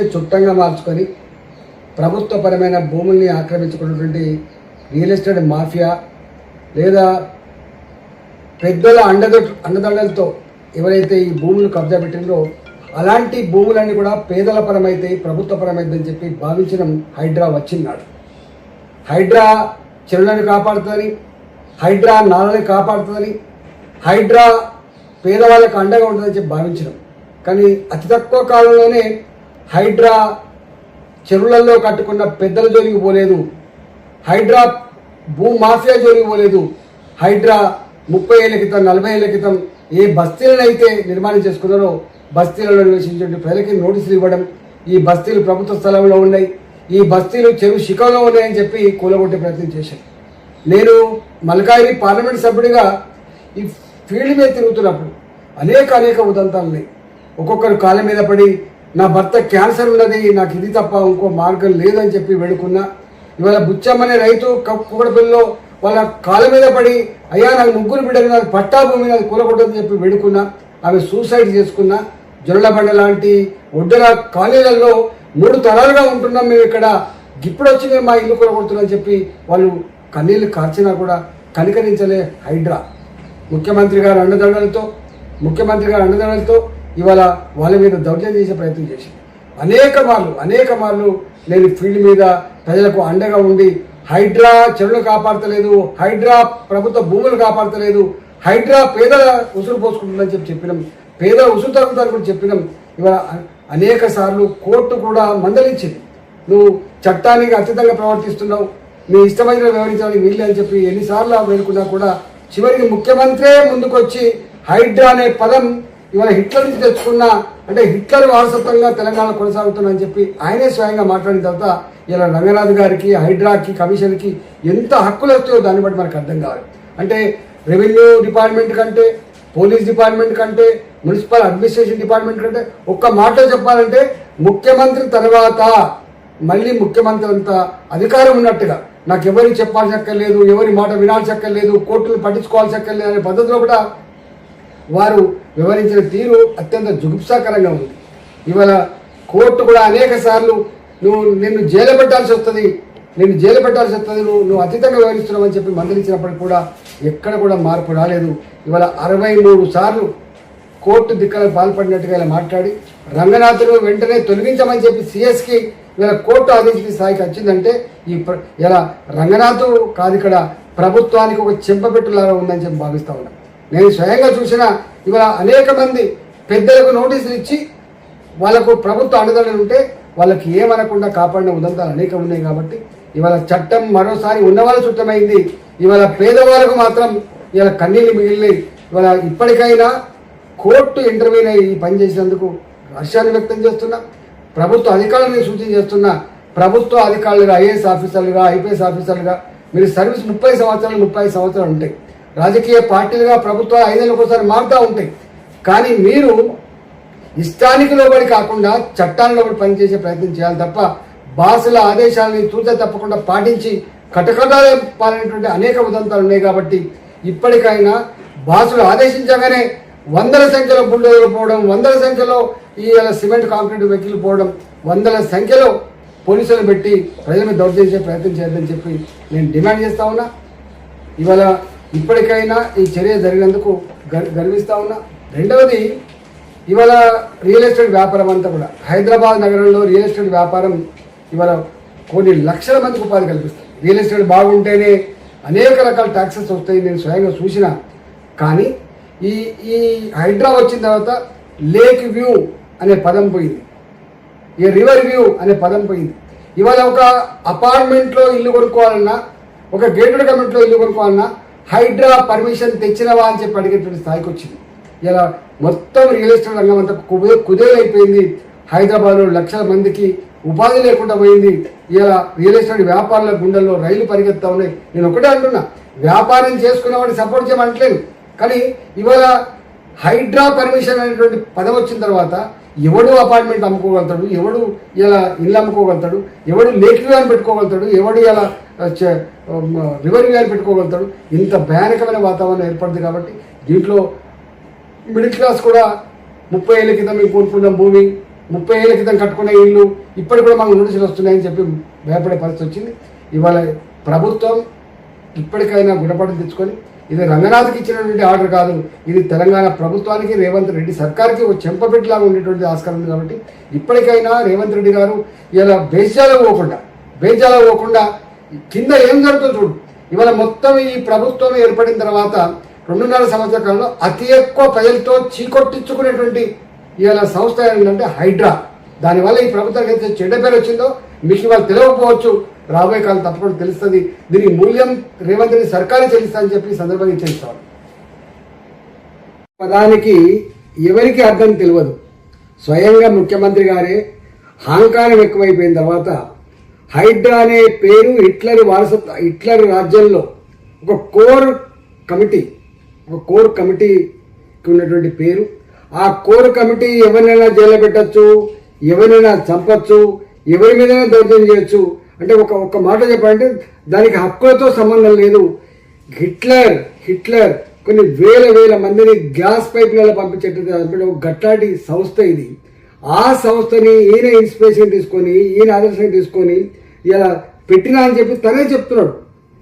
దాన్ని చుట్టంగా మార్చుకొని ప్రభుత్వపరమైన భూముల్ని ఆక్రమించుకున్నటువంటి రియల్ ఎస్టేట్ మాఫియా లేదా పెద్దల అండదండలతో ఎవరైతే ఈ భూములు కబ్జా పెట్టిందో అలాంటి భూములన్నీ కూడా పేదల పరమైతే ప్రభుత్వ పరమైందని చెప్పి భావించడం హైడ్రా వచ్చినాడు. హైడ్రా చెరువులను కాపాడుతుందని, హైడ్రా నాలని కాపాడుతుందని, హైడ్రా పేదవాళ్ళకు అండగా ఉంటుందని చెప్పి భావించడం. కానీ అతి తక్కువ కాలంలోనే హైడ్రా చెరువులలో కట్టుకున్న పెద్దల జోలికి పోలేదు, హైడ్రా భూమాఫియా జోలికి పోలేదు. హైడ్రా 30 ఏళ్ల క్రితం 40 ఏళ్ల క్రితం ఏ బస్తీలను అయితే నిర్మాణం చేసుకున్నారో బస్తీలలో నివసించే ప్రజలకి నోటీసులు ఇవ్వడం, ఈ బస్తీలు ప్రభుత్వ స్థలంలో ఉన్నాయి, ఈ బస్తీలు చెరువు శిఖంలో ఉన్నాయని చెప్పి కూలగొట్టే ప్రయత్నం చేశాను. నేను మల్కాయిరి పార్లమెంట్ సభ్యుడిగా ఈ ఫీల్డ్ మీద తిరుగుతున్నప్పుడు అనేక ఉదంతాలు ఉన్నాయి. ఒక్కొక్కరు కాళ్ళ మీద పడి నా భర్త క్యాన్సర్ ఉన్నది, నాకు ఇది తప్ప ఇంకో మార్గం లేదని చెప్పి వేడుకున్నా. ఇవాళ బుచ్చమ్మనే రైతు కుక్కడపల్లిలో వాళ్ళ కాళ్ళ మీద పడి అయ్యా నాకు 3 బిడ్డలు, నాకు పట్టా భూమి నాకు కూలగొట్టదని చెప్పి వేడుకున్నా. ఆమె సూసైడ్ చేసుకున్నా. జొన్నబండ లాంటి ఒడ్డల కాలనీలలో 3 తరాలుగా ఉంటున్నాం మేము ఇక్కడ, ఇప్పుడు వచ్చి మేము మా ఇల్లు కూలగొడుతున్నామని చెప్పి వాళ్ళు కన్నీళ్ళు కార్చినా కూడా కనికరించలే హైడ్రా. ముఖ్యమంత్రి గారి అండదండలతో ఇవాళ వాళ్ళ మీద దౌర్జన్యం చేసే ప్రయత్నం చేసింది. అనేక మార్లు నేను ఫీల్డ్ మీద ప్రజలకు అండగా ఉండి హైడ్రా చెరువులు కాపాడతలేదు, హైడ్రా ప్రభుత్వ భూములు కాపాడతలేదు, హైడ్రా పేదల ఉసురు పోసుకుంటుందని చెప్పినాం, పేదల ఉసురు తగ్గుతారని కూడా చెప్పినాం. ఇవాళ అనేక సార్లు కోర్టు కూడా మందలించింది, నువ్వు చట్టానికి అతీతంగా ప్రవర్తిస్తున్నావు, నీ ఇష్టమైన వ్యవహరించడానికి వీళ్ళు అని చెప్పి ఎన్నిసార్లు వేడుకున్నా కూడా చివరికి ముఖ్యమంత్రే ముందుకొచ్చి హైడ్రా అనే పదం ఇవాళ హిట్లర్ నుంచి తెచ్చుకున్న, అంటే హిట్లర్ వారసత్వంగా తెలంగాణ కొనసాగుతుందని చెప్పి ఆయనే స్వయంగా మాట్లాడిన తర్వాత ఇలా రంగనాథ్ గారికి, హైడ్రాకి, కమిషన్కి ఎంత హక్కులు వస్తాయో దాన్ని బట్టి మనకు అర్థం కావాలి. అంటే రెవెన్యూ డిపార్ట్మెంట్ కంటే, పోలీస్ డిపార్ట్మెంట్ కంటే, మున్సిపల్ అడ్మినిస్ట్రేషన్ డిపార్ట్మెంట్ కంటే ఒక్క మాట చెప్పాలంటే ముఖ్యమంత్రి తర్వాత మళ్ళీ ముఖ్యమంత్రి అంత అధికారం ఉన్నట్టుగా నాకు ఎవరికి చెప్పాల్సి అక్కర్లేదు, ఎవరి మాట వినాల్సి అక్కర్లేదు, కోర్టులు పట్టించుకోవాల్సి అక్కర్లేదు అనే పద్ధతిలో కూడా వారు వివరించిన తీరు అత్యంత జుగుప్సాకరంగా ఉంది. ఇవాళ కోర్టు కూడా అనేక సార్లు నిన్ను జైలు పెట్టాల్సి వస్తుంది, నువ్వు అతీతంగా వివరిస్తున్నావు అని చెప్పి మందలించినప్పటికీ కూడా ఎక్కడ కూడా మార్పు రాలేదు. ఇవాళ 63 సార్లు కోర్టు దిక్కలకు పాల్పడినట్టుగా ఇలా మాట్లాడి రంగనాథులు వెంటనే తొలగించమని చెప్పి సిఎస్కి ఇవాళ కోర్టు ఆదేశించిన స్థాయికి వచ్చిందంటే ఇలా రంగనాథు కాదు, ఇక్కడ ప్రభుత్వానికి ఒక చెంపపెట్టులాగా ఉందని చెప్పి భావిస్తూ ఉన్నాను. నేను స్వయంగా చూసిన ఇవాళ అనేక మంది పెద్దలకు నోటీసులు ఇచ్చి వాళ్ళకు ప్రభుత్వ అండదండలు ఉంటే వాళ్ళకి ఏమనకుండా కాపాడిన ఉదంతాలు అనేకం ఉన్నాయి. కాబట్టి ఇవాళ చట్టం మరోసారి ఉన్నవాళ్ళ చుట్టమైంది, ఇవాళ పేదవాళ్ళకు మాత్రం ఇవాళ కన్నీళ్ళు మిగిలినాయి. ఇవాళ ఇప్పటికైనా కోర్టు ఇంటర్వ్యూని ఈ పని చేసినందుకు హర్షాన్ని వ్యక్తం చేస్తున్నా. ప్రభుత్వ అధికారులను సూచన చేస్తున్నా, ప్రభుత్వ అధికారులుగా ఐఏఎస్ ఆఫీసర్లుగా, ఐపీఎస్ ఆఫీసర్లుగా మీరు సర్వీస్ 30 సంవత్సరాలు 35 సంవత్సరాలు ఉంటాయి. రాజకీయ పార్టీలుగా ప్రభుత్వాలు 5 ఏళ్ళకి ఒకసారి మారుతూ ఉంటాయి. కానీ మీరు ఇష్టానికి లోబడి కాకుండా చట్టాన్ని లోబడి పనిచేసే ప్రయత్నం చేయాలి తప్ప బాసుల ఆదేశాలని తూచా తప్పకుండా పాటించి కటకటాలే పాలైనటువంటి అనేక ఉదంతాలు ఉన్నాయి. కాబట్టి ఇప్పటికైనా బాసులు ఆదేశించగానే 100ల సంఖ్యలో బుల్డోజర్లు పోవడం, 100ల సంఖ్యలో ఈ సిమెంట్ కాంక్రీట్ వెహికల్ పోవడం, 100ల సంఖ్యలో పోలీసులు పెట్టి ప్రజల మీద దౌర్జన్య ప్రయత్నం చేయొద్దని చెప్పి నేను డిమాండ్ చేస్తా ఉన్నా. ఇవాళ ఇప్పటికైనా ఈ చర్య జరిగినందుకు గర్విస్తూ ఉన్నా. రెండవది, ఇవాళ రియల్ ఎస్టేట్ వ్యాపారం అంతా కూడా హైదరాబాద్ నగరంలో రియల్ ఎస్టేట్ వ్యాపారం ఇవాళ కొన్ని లక్షల మందికి ఉపాధి కల్పిస్తుంది. రియల్ ఎస్టేట్ బాగుంటేనే అనేక రకాల ట్యాక్సెస్ వస్తాయి, నేను స్వయంగా చూసిన. కానీ ఈ హైడ్రా వచ్చిన తర్వాత లేక్ వ్యూ అనే పదం పోయింది, ఈ రివర్ వ్యూ అనే పదం పోయింది. ఇవాళ ఒక అపార్ట్మెంట్లో ఇల్లు కొనుక్కోవాలన్నా, ఒక గేటెడ్ కమ్యూనిటీలో ఇల్లు కొనుక్కోవాలన్నా హైడ్రా పర్మిషన్ తెచ్చినవా అని చెప్పి అడిగేటువంటి స్థాయికి వచ్చింది. ఇలా మొత్తం రియల్ ఎస్టేట్ రంగం అంతా కుదేలైపోయింది. హైదరాబాద్లో లక్షల మందికి ఉపాధి లేకుండా పోయింది. ఇలా రియల్ ఎస్టేట్ వ్యాపారుల గుండెల్లో రైలు పరిగెత్తా ఉన్నాయి. నేను ఒకటే అంటున్నా, వ్యాపారం చేసుకునేవాడిని సపోర్ట్ చేయమంటలేను. కానీ ఇవాళ హైడ్రా పర్మిషన్ అనేటువంటి పదం వచ్చిన తర్వాత ఎవడు అపార్ట్మెంట్ అమ్ముకోగలుగుతాడు, ఎవడు ఇలా ఇల్లు అమ్ముకోగలుగుతాడు, ఎవడు లేక్ వ్యూ అని పెట్టుకోగలుగుతాడు, ఎవడు ఇలా రివర్ వ్యూ అని పెట్టుకోగలుగుతాడు. ఇంత భయానకమైన వాతావరణం ఏర్పడుతుంది. కాబట్టి దీంట్లో మిడిల్ క్లాస్ కూడా 30 ఏళ్ళ క్రితం మేము కొనుక్కున్న భూమి 30 ఏళ్ల క్రితం కట్టుకున్న ఇల్లు ఇప్పటికి కూడా మాకు నోటీసులు వస్తున్నాయని చెప్పి భయపడే పరిస్థితి వచ్చింది. ఇవాళ ప్రభుత్వం ఇప్పటికైనా గుణపాఠం తెచ్చుకొని ఇది రంగనాథ్కి ఇచ్చినటువంటి ఆర్డర్ కాదు, ఇది తెలంగాణ ప్రభుత్వానికి రేవంత్ రెడ్డి సర్కార్కి ఒక చెంపపెట్టులాగా ఉండేటువంటి ఆస్కారం ఉంది. కాబట్టి ఇప్పటికైనా రేవంత్ రెడ్డి గారు ఇలా బేజాలకు పోకుండా కింద ఏం జరుగుతుందో చూడు. ఇవాళ మొత్తం ఈ ప్రభుత్వం ఏర్పడిన తర్వాత 2.5 సంవత్సరాల కాలంలో అతి ఎక్కువ ప్రజలతో చీకొట్టించుకునేటువంటి ఇవాళ సంస్థ ఏంటంటే హైడ్రా. దానివల్ల ఈ ప్రభుత్వానికి అయితే చెడ్డ పేరు వచ్చిందో మీకు ఇవాళ తెలియకపోవచ్చు, రాబోయే కాలం తప్పకుండా తెలుస్తుంది. దీని మూల్యం రేవంత్ రెడ్డి సర్కారే చెల్లిస్తా అని చెప్పి సందర్భంగా హెచ్చరిస్తారు. పదానికి ఎవరికి అర్థం తెలియదు. స్వయంగా ముఖ్యమంత్రి గారే అహంకారం ఎక్కువైపోయిన తర్వాత హైడ్రా అనే పేరు హిట్లర్ రాజ్యంలో ఒక కోర్ కమిటీకి ఉన్నటువంటి పేరు. ఆ కోర్ కమిటీ ఎవరినైనా జైల్లో పెట్టచ్చు, ఎవరినైనా చంపచ్చు, ఎవరి మీదైనా దౌర్జన్యం చేయొచ్చు. అంటే ఒక మాట చెప్పాలంటే దానికి హక్కులతో సంబంధం లేదు. హిట్లర్ కొన్ని వేల మందిని గ్యాస్ పైపులలో పంపించేటువంటి ఒక గట్లాంటి సంస్థ ఇది. ఆ సంస్థని ఈయన ఇన్స్పిరేషన్ తీసుకొని, ఈయన ఆదర్శంగా తీసుకొని ఇలా పెట్టినా అని చెప్పి తనే చెప్తున్నాడు.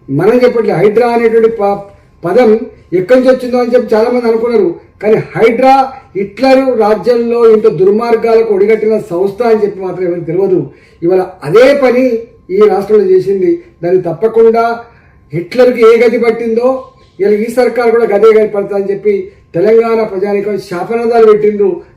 మనం చెప్పట్లేదు. హైడ్రా అనేటువంటి పదం ఎక్కడి నుంచి వచ్చిందో అని చెప్పి చాలామంది అనుకున్నారు. కానీ హైడ్రా హిట్లర్ రాజ్యంలో ఇంత దుర్మార్గాలకు ఒడిగట్టిన సంస్థ అని చెప్పి మాత్రం ఏమైనా తెలియదు. ఇవాళ అదే పని ఈ రాష్ట్రంలో చేసింది. దాన్ని తప్పకుండా హిట్లర్కి ఏ గతి పట్టిందో ఇలా ఈ సర్కారు కూడా గదే గతి పడుతుందని చెప్పి తెలంగాణ ప్రజానికం శాపనాదాలు పెట్టిండ్రు.